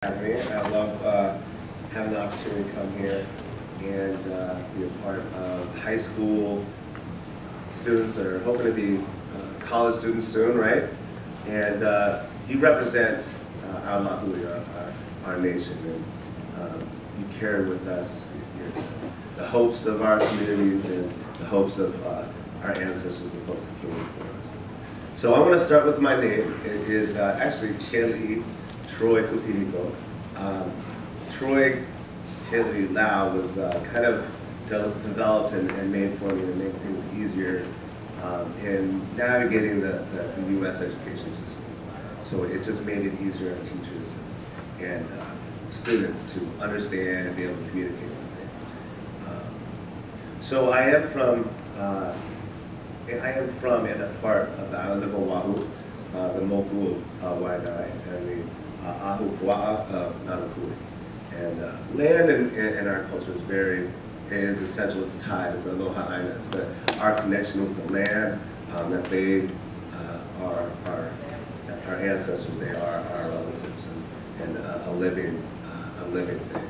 I love having the opportunity to come here and be a part of high school students that are hoping to be college students soon, right? And you represent our Lahui, our nation, and you carry with us the hopes of our communities and the hopes of our ancestors, the folks that came before us. So I want to start with my name. It is actually Keali'i Troy Kupihiko. Troy Keali'i Lau was kind of developed and made for me to make things easier in navigating the U.S. education system. So it just made it easier on teachers and students to understand and be able to communicate with me. So I am from and a part of the island of Oahu, the Moku of Waianae, and the Ahupua'a of Nanakui. And land in our culture is essential. It's tied. It's aloha aina. It's our connection with the land, that they are our ancestors. They are our relatives, and a living thing.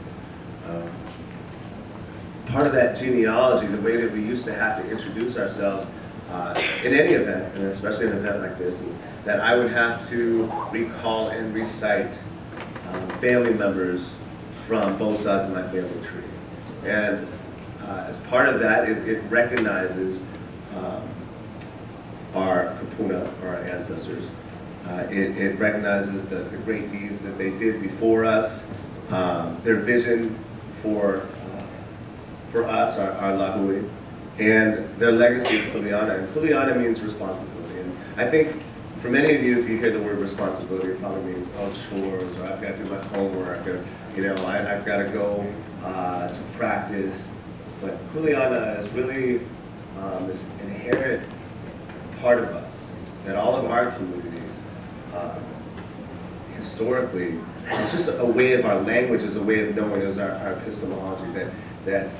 Part of that genealogy, the way that we used to have to introduce ourselves in any event, and especially an event like this, is that I would have to recall and recite family members from both sides of my family tree. And as part of that, it recognizes our kapuna, our ancestors. It recognizes the great deeds that they did before us, their vision for us, our lahui, and their legacy of kuleana. And kuleana means responsibility. And I think for many of you, if you hear the word responsibility, it probably means, oh, chores, or I've got to do my homework, or I've got to go to practice. But kuleana is really this inherent part of us that all of our communities, historically, it's just a way of our language, is a way of knowing, is our epistemology, that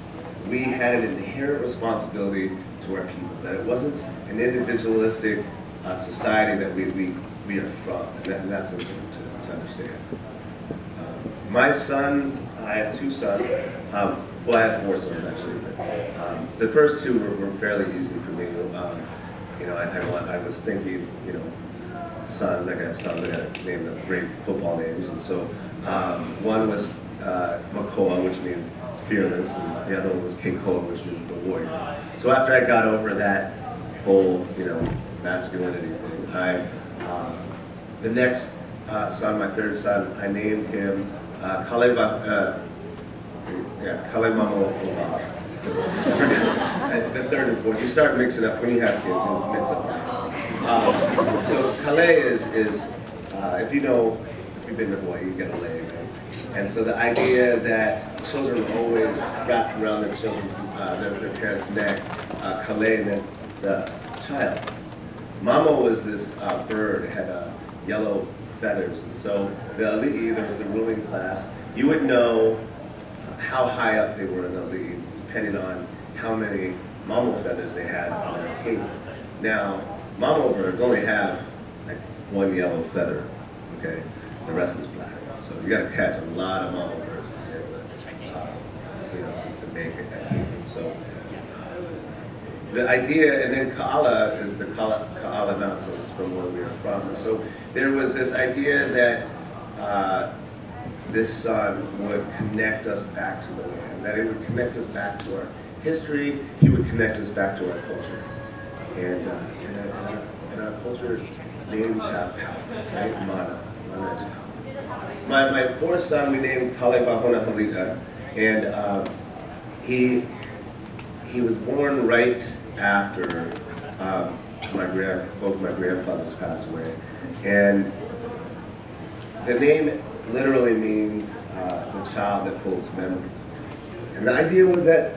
we had an inherent responsibility to our people, that it wasn't an individualistic society that we are from, and that's important to understand. My sons, I have two sons, well, I have four sons actually, but the first two were fairly easy for me. I was thinking, sons, I got to name them great football names, and so one was Makoa, which means fearless, and the other one was Keikoa, which means the warrior. So after I got over that whole, masculinity thing, the next son, my third son, I named him Kalemamo Ola. The third and fourth, you start mixing up, when you have kids, you mix up. So Kale is if you've been to Hawaii, you get a leg, right? And so the idea that children are always wrapped around their their parents' neck, Kale meant it's a child. Mamo was this bird. It had yellow feathers, and so the ali'i, the ruling class, you would know how high up they were in the ali'i, depending on how many mamo feathers they had on their king. Now, mamo birds only have like one yellow feather, okay? The rest is black. So you got to catch a lot of mamo birds to be able to make a king. So the idea, and then Ka'ala is the Ka'ala Mountains from where we are from. And so there was this idea that this son would connect us back to the land, that it would connect us back to our history, he would connect us back to our culture. And our culture, names have power, right? Mana is power. My fourth son we named Kalebahona Halika, and he was born right after both my grandfathers passed away, and the name literally means the child that holds memories. And the idea was that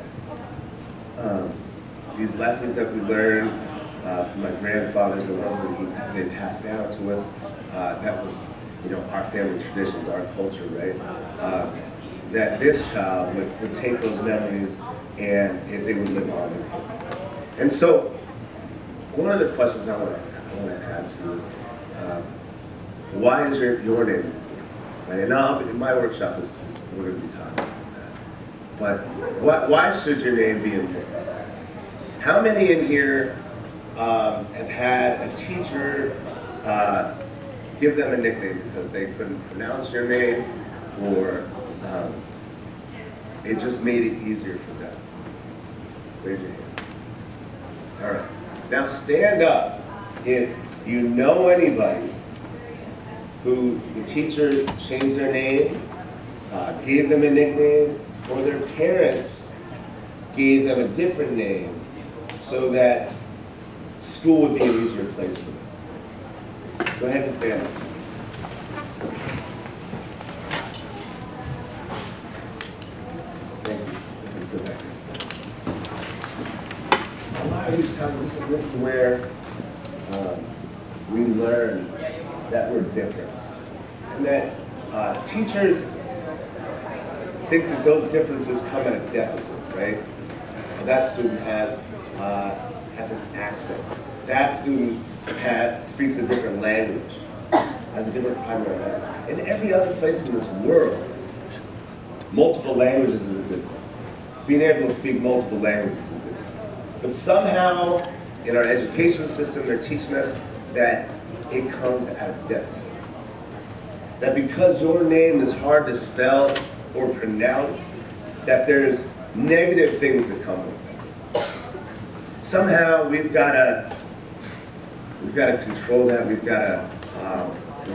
these lessons that we learned from my grandfathers, the ones that they passed down to us, that was our family traditions, our culture, right? That this child would take those memories and they would live on in him. And so, one of the questions I want to ask you is, why is your name? right? And in my workshop we're going to be talking about that. But why should your name be important? How many in here have had a teacher give them a nickname because they couldn't pronounce your name, or it just made it easier for them? Raise your hand. All right. Now stand up if you know anybody who the teacher changed their name, gave them a nickname, or their parents gave them a different name so that school would be an easier place for them. Go ahead and stand up. Thank you. You can sit back. A lot of these times, this is where we learn that we're different. And that teachers think that those differences come at a deficit, right? That student has an accent. That student speaks a different language, has a different primary language. In every other place in this world, multiple languages is a good thing. Being able to speak multiple languages is a good thing. But somehow, in our education system, they're teaching us that it comes at a deficit. That because your name is hard to spell or pronounce, that there's negative things that come with it. Somehow we've got to control that. We've got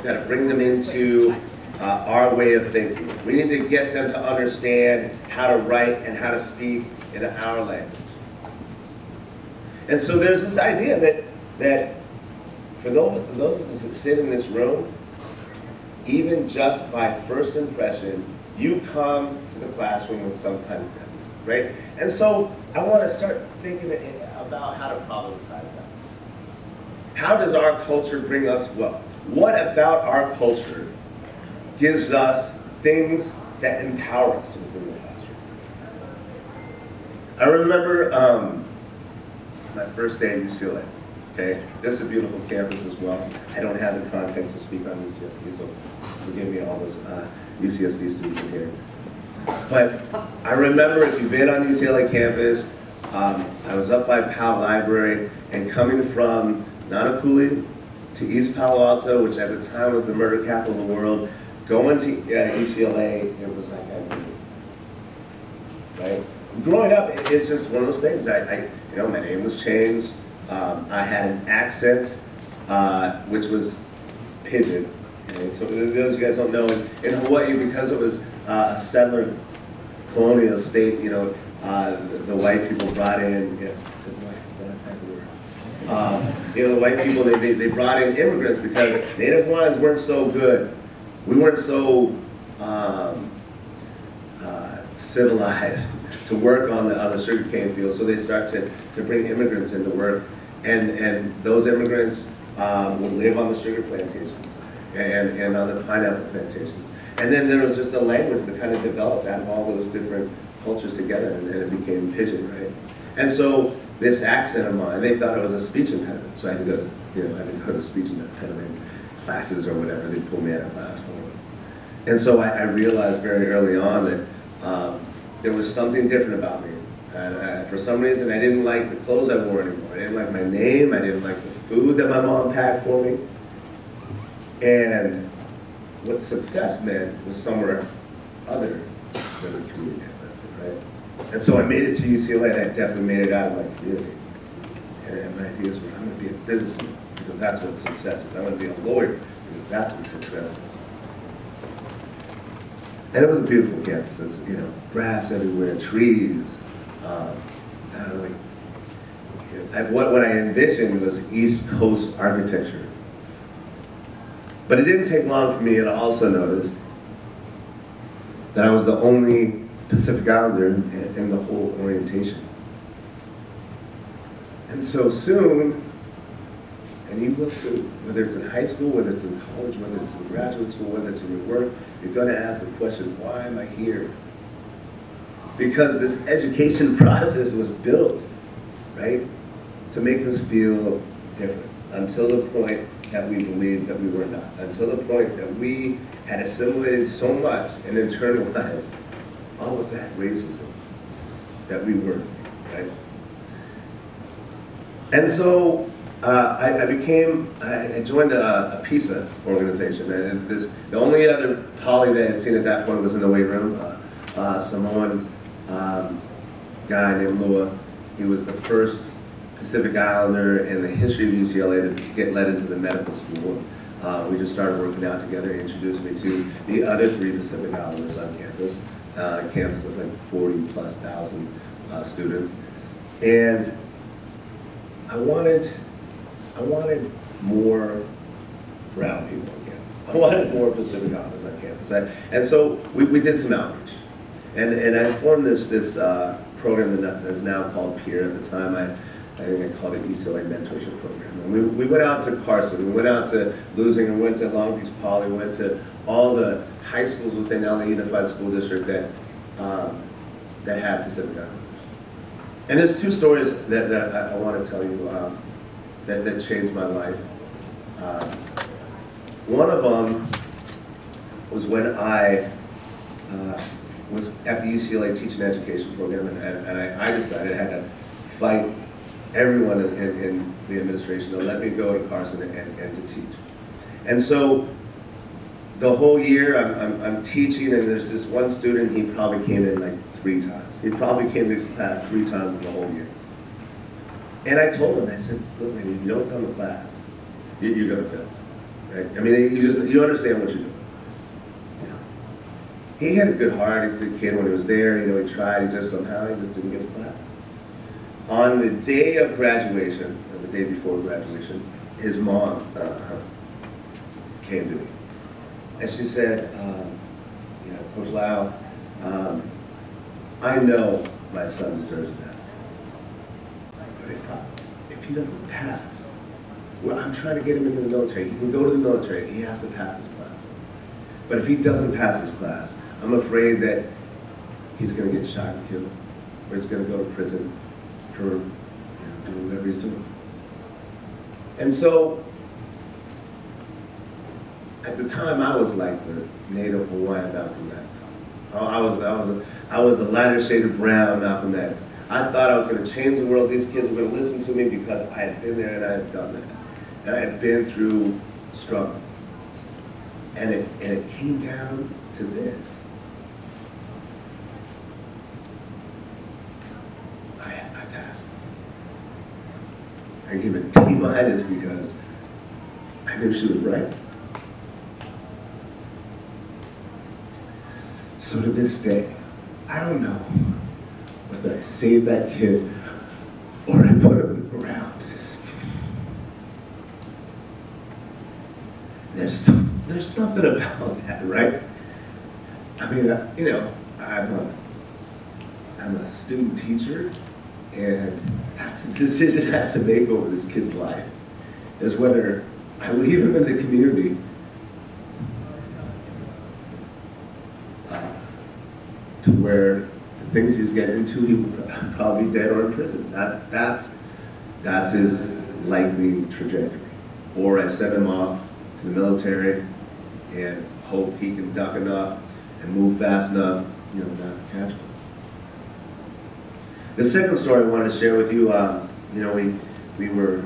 to bring them into our way of thinking. We need to get them to understand how to write and how to speak in our language. And so there's this idea that for those of us that sit in this room, even just by first impression, you come to the classroom with some kind of deficit, right? And so I want to start thinking about how to problematize that. How does our culture bring us wealth? What about our culture gives us things that empower us within the classroom? I remember my first day at UCLA. Okay, this is a beautiful campus as well. So I don't have the context to speak on UCSD, so forgive me, all those UCSD students in here. But I remember, if you've been on UCLA campus, I was up by Powell Library, and coming from Nanakuli to East Palo Alto, which at the time was the murder capital of the world, going to UCLA, it was like I knew it, right? Growing up, it's just one of those things. You know, my name was changed. I had an accent, which was Pidgin. Okay? So those of you guys don't know, in Hawaii, because it was a settler colonial state, you know, the white people brought in, yes, I said white, it's not a bad word. You know, the white people, they brought in immigrants because Native Hawaiians weren't so good. We weren't so civilized to work on the sugarcane field, so they start to bring immigrants into work, and those immigrants would live on the sugar plantations and on the pineapple plantations. And then there was just a language that kind of developed out of all those different cultures together, and it became Pidgin, right? And so this accent of mine, they thought it was a speech impediment, so I had to go to, you know, I had to go to speech impediment classes or whatever. They pulled me out of class for it. And so I realized very early on that there was something different about me. For some reason, I didn't like the clothes I wore anymore. I didn't like my name. I didn't like the food that my mom packed for me. And what success meant was somewhere other than the community I lived in, right? And so I made it to UCLA, and I definitely made it out of my community. And my ideas were, I'm going to be a businessman, because that's what success is. I'm going to be a lawyer, because that's what success is. And it was a beautiful campus. It's, you know, grass everywhere, trees. What I envisioned was East Coast architecture. But it didn't take long for me to also notice that I was the only Pacific Islander in the whole orientation. And so soon, and you will too, whether it's in high school, whether it's in college, whether it's in graduate school, whether it's in your work, you're going to ask the question, why am I here? Because this education process was built, right, to make us feel different, until the point that we believed that we were not, until the point that we had assimilated so much and internalized all of that racism that we were, right? And so I joined a APSA organization, and the only other poly that I had seen at that point was in the weight room. Samoan guy named Lua. He was the first Pacific Islander in the history of UCLA to get let into the medical school. We just started working out together. He introduced me to the other 3 Pacific Islanders on campus. Campus of like 40,000+ students, and I wanted more brown people on campus. I wanted more Pacific Islanders on campus, and so we did some outreach, and I formed this program that is now called Peer. At the time, I think I called it UCLA Mentorship Program. And we went out to Carson, we went out to Losing, we went to Long Beach Poly, we went to all the high schools within LA Unified School District that had Pacific Islanders. And there's 2 stories that I want to tell you that changed my life. One of them was when I was at the UCLA Teaching Education Program, and I decided I had to fight everyone in the administration to let me go to Carson and to teach. And so the whole year I'm teaching, and there's this one student, he probably came in like 3 times. He probably came to class 3 times in the whole year. And I told him, I said, look man, if you don't come to class, you're gonna fail, right? I mean, you understand what you're doing. He had a good heart, he's a good kid when he was there, he tried, he just didn't get to class. On the day of graduation, or the day before graduation, his mom came to me. And she said, Coach Lau, I know my son deserves that. But if he doesn't pass, well, I'm trying to get him into the military. He can go to the military, he has to pass his class. But if he doesn't pass his class, I'm afraid that he's going to get shot and killed, or he's going to go to prison for doing whatever he's doing. And so, at the time, I was like the native Hawaiian Malcolm X. I was the lighter shade of brown Malcolm X. I thought I was going to change the world. These kids were going to listen to me because I had been there and I had done that. And I had been through struggle. And it came down to this. I passed. I gave it T- because I knew she was right. So to this day, I don't know whether I saved that kid or I put him around. There's something about that, right? I mean, I'm a student teacher, and that's the decision I have to make over this kid's life, is whether I leave him in the community to where the things he's getting into, he will probably be dead or in prison. That's his likely trajectory. Or I send him off to the military and hope he can duck enough and move fast enough, not to catch one. The second story I wanted to share with you, we were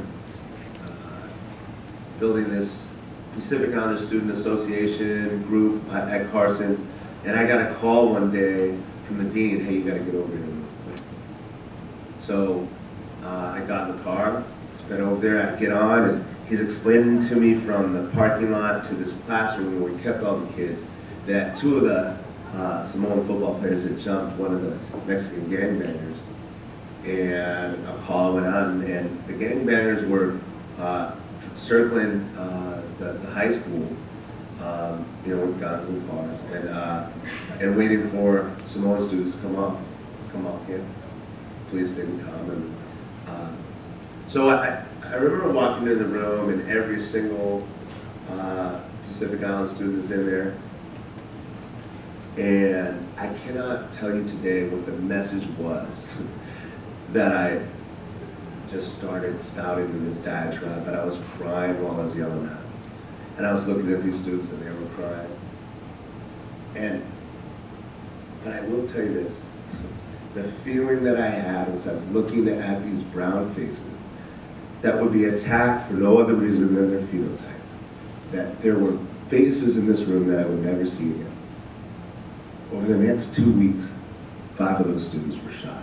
building this Pacific Islander Student Association group at Carson, and I got a call one day from the dean, hey, you got to get over here real quick. So I got in the car, sped over there, I get on, and he's explaining to me from the parking lot to this classroom where we kept all the kids that 2 of the Samoan football players had jumped one of the Mexican gangbangers. And a call went on, and the gangbangers were circling the high school, with guns and cars, and waiting for Samoan students to come off campus. Police didn't come, and so I remember walking in the room, and every single Pacific Island student is in there, and I cannot tell you today what the message was that just started spouting in this diatribe, but I was crying while I was yelling at him. And I was looking at these students and they were crying. But I will tell you this, the feeling that I had was I was looking at these brown faces that would be attacked for no other reason than their phenotype. That there were faces in this room that I would never see again. Over the next 2 weeks, 5 of those students were shot.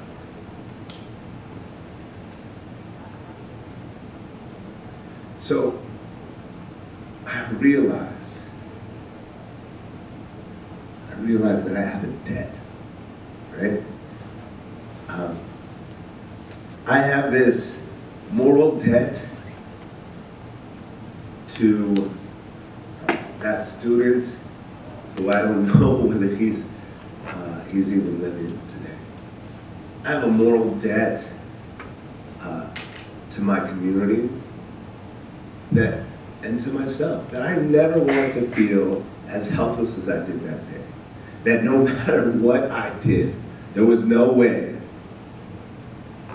So I realized that I have a debt, right? I have this moral debt to that student who I don't know whether he's even living today. I have a moral debt to my community and to myself, that I never wanted to feel as helpless as I did that day. That no matter what I did, there was no way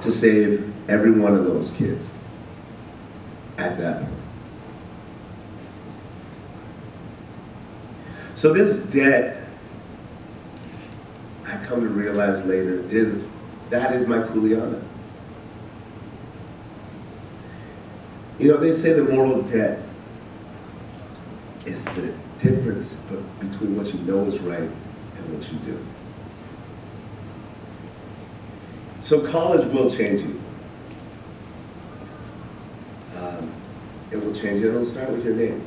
to save every one of those kids at that point. So this debt, I come to realize later, that is my kuleana. You know, they say the moral debt is the difference between what you know is right and what you do. So college will change you. It will change you, and it'll start with your name.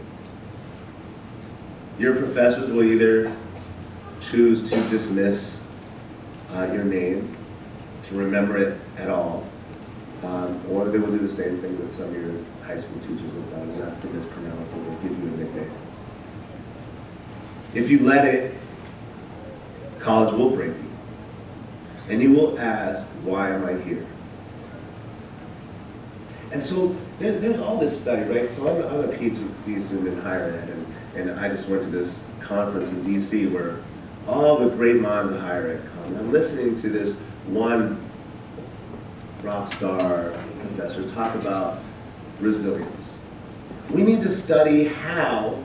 Your professors will either choose to dismiss your name, to remember it at all, or they will do the same thing that some of your high school teachers have done, and that's to mispronounce it or give you a nickname. If you let it, college will break you. And you will ask, why am I here? And so there's all this study, right? So I'm a PhD student in higher ed, and I just went to this conference in DC where all the great minds of higher ed come. And I'm listening to this one rock star professor talk about resilience. We need to study how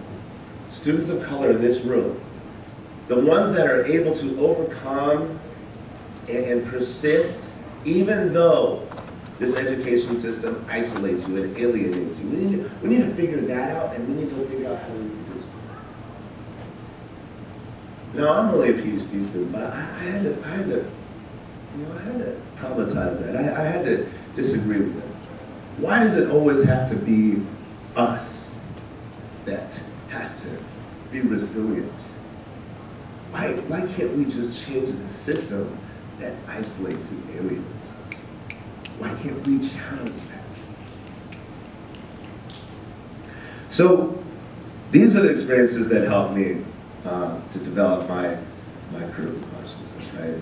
students of color in this room, the ones that are able to overcome and persist, even though this education system isolates you and alienates you. We need to figure that out, and we need to figure out how to reproduce it. Now, I'm only a PhD student, but I had to problematize that. I had to disagree with it. Why does it always have to be us that has to be resilient? Why can't we just change the system that isolates and alienates us? Why can't we challenge that? So these are the experiences that helped me to develop my critical consciousness, right?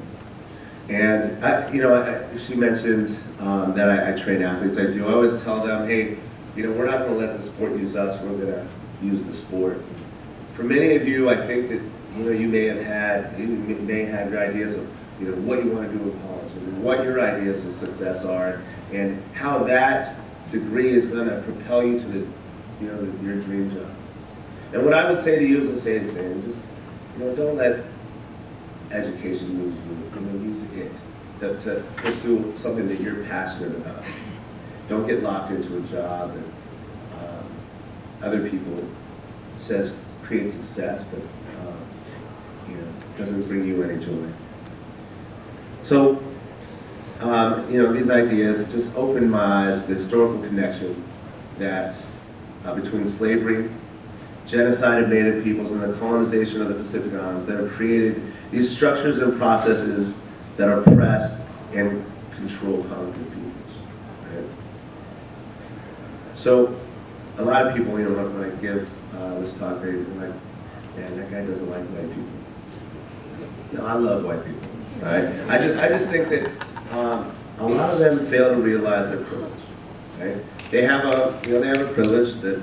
And she mentioned that I train athletes. I do. I always tell them, hey, we're not going to let the sport use us. We're going to use the sport. For many of you, I think that you may have your ideas of what you want to do in college and what your ideas of success are, and how that degree is going to propel you to your dream job. And what I would say to you is the same thing. Just don't let education lose you. Use it to pursue something that you're passionate about. Don't get locked into a job that other people says creates success, but doesn't bring you any joy. So, these ideas just opened my eyes to the historical connection that between slavery, genocide of Native peoples, and the colonization of the Pacific Islands that have created these structures and processes that oppress and control conquered peoples. Right? So, a lot of people, when I give this talk, they're like, man, that guy doesn't like white people. No, I love white people. Right? I just think that a lot of them fail to realize their privilege. Right? They have a privilege that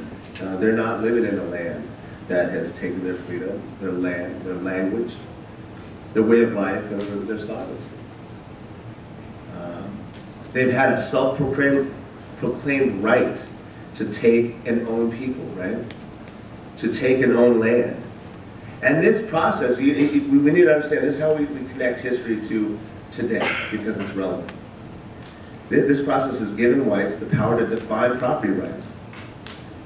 they're not living in a land that has taken their freedom, their land, their language, their way of life, and their sovereignty. They've had a self-proclaimed proclaimed right to take and own people, right? To take and own land. And this process, we need to understand, this is how we connect history to today, because it's relevant. This process has given whites the power to define property rights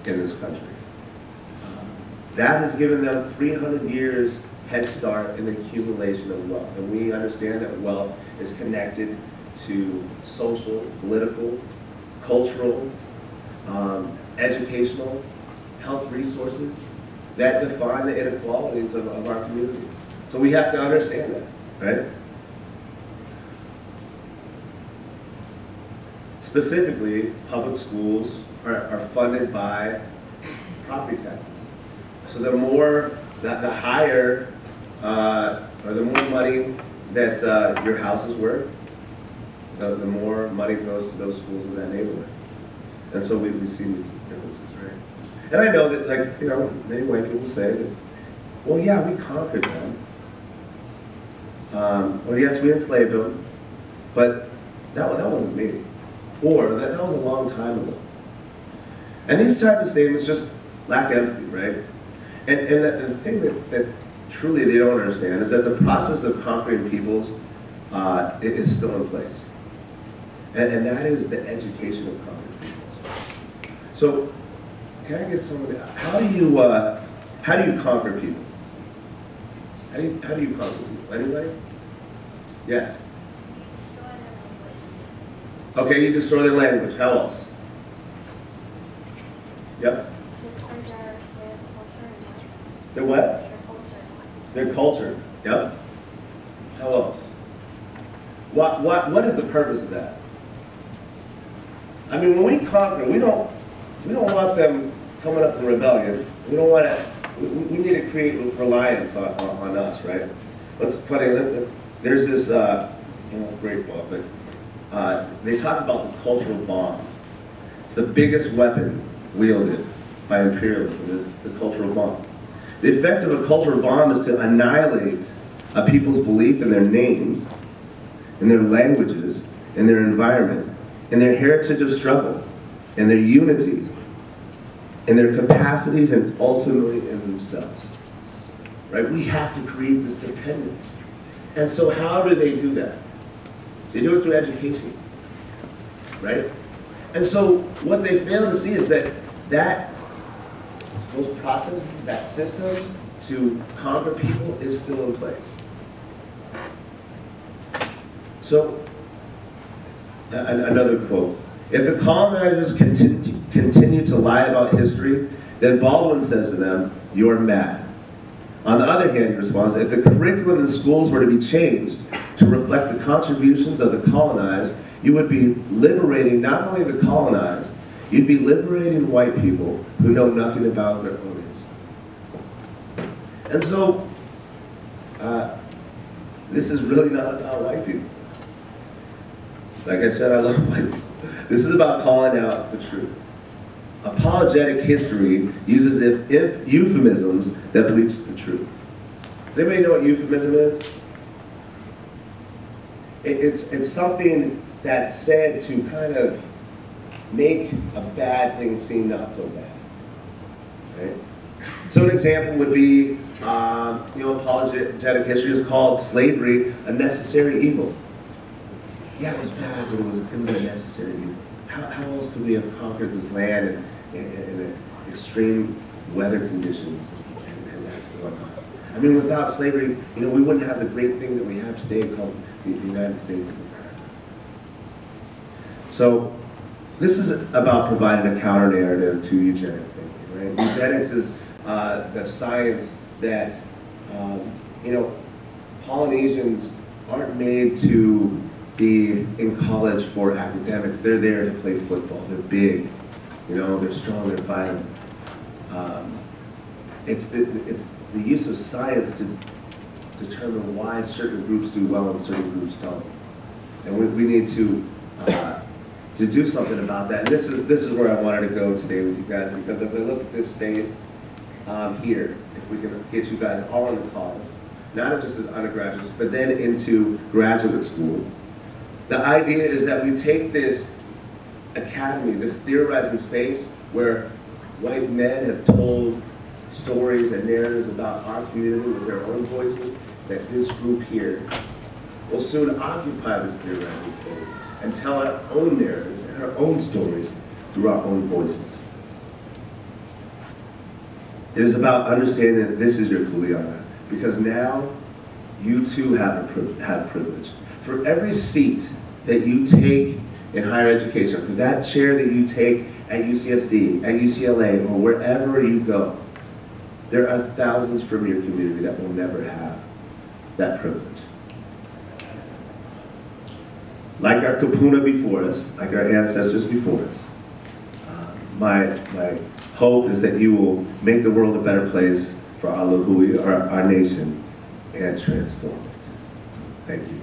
in this country. That has given them 300 years head start in the accumulation of wealth. And we understand that wealth is connected to social, political, cultural, educational, health resources that define the inequalities of our communities. So we have to understand that, right? Specifically, public schools are funded by property taxes. So the higher, or the more money that your house is worth, the more money goes to those schools in that neighborhood. And so we see these differences, right? And I know that, like, you know, many white people say that, well, yeah, we conquered them. Or yes, we enslaved them, but that wasn't me. Or that was a long time ago. And these type of statements just lack empathy, right? And the thing that truly they don't understand is that the process of conquering peoples is still in place. And that is the education of conquering peoples. So, can I get someone, how do you conquer people? How do you conquer people? Anybody? Yes. Okay, you destroy their language. How else? Yep. Their what? Their culture. Yep. How else? What is the purpose of that? I mean, when we conquer, we don't want them coming up in rebellion. We don't want to. We need to create reliance on us, right? What's funny? There's this great book, but they talk about the cultural bomb. It's the biggest weapon wielded by imperialism. It's the cultural bomb. The effect of a cultural bomb is to annihilate a people's belief in their names, in their languages, in their environment, in their heritage of struggle, in their unity, in their capacities, and ultimately in themselves. Right? We have to create this dependence. And so how do they do that? They do it through education. Right? And so what they fail to see is that those processes, that system to conquer people is still in place. So, another quote. If the colonizers continue to lie about history, then Baldwin says to them, "You're mad." On the other hand, he responds, if the curriculum in schools were to be changed to reflect the contributions of the colonized, you would be liberating not only the colonized, you'd be liberating white people who know nothing about their own history. And so, this is really not about white people. Like I said, I love white people. This is about calling out the truth. Apologetic history uses euphemisms that bleach the truth. Does anybody know what euphemism is? It's something that's said to kind of make a bad thing seem not so bad. Right? So an example would be, apologetic history is called slavery a necessary evil. Yeah, it was bad, but it was a necessary evil. How else could we have conquered this land in extreme weather conditions and that whatnot? I mean, without slavery, we wouldn't have the great thing that we have today called the United States of America. So, this is about providing a counter-narrative to eugenic thinking, right? Eugenics is the science that, Polynesians aren't made to be in college for academics. They're there to play football. They're big, they're strong, they're violent. It's the use of science to determine why certain groups do well and certain groups don't. And we need to do something about that. And this is where I wanted to go today with you guys, because as I look at this space here, if we can get you guys all into college, not just as undergraduates, but then into graduate school, the idea is that we take this academy, this theorizing space where white men have told stories and narratives about our community with their own voices, that this group here will soon occupy this theorizing space and tell our own narratives and our own stories through our own voices. It is about understanding that this is your kuleana, because now you too have privilege. For every seat that you take in higher education, for that chair that you take at UCSD, at UCLA, or wherever you go, there are thousands from your community that will never have that privilege. Like our kupuna before us, like our ancestors before us, my hope is that you will make the world a better place for our Lahui, our nation, and transform it. So, thank you.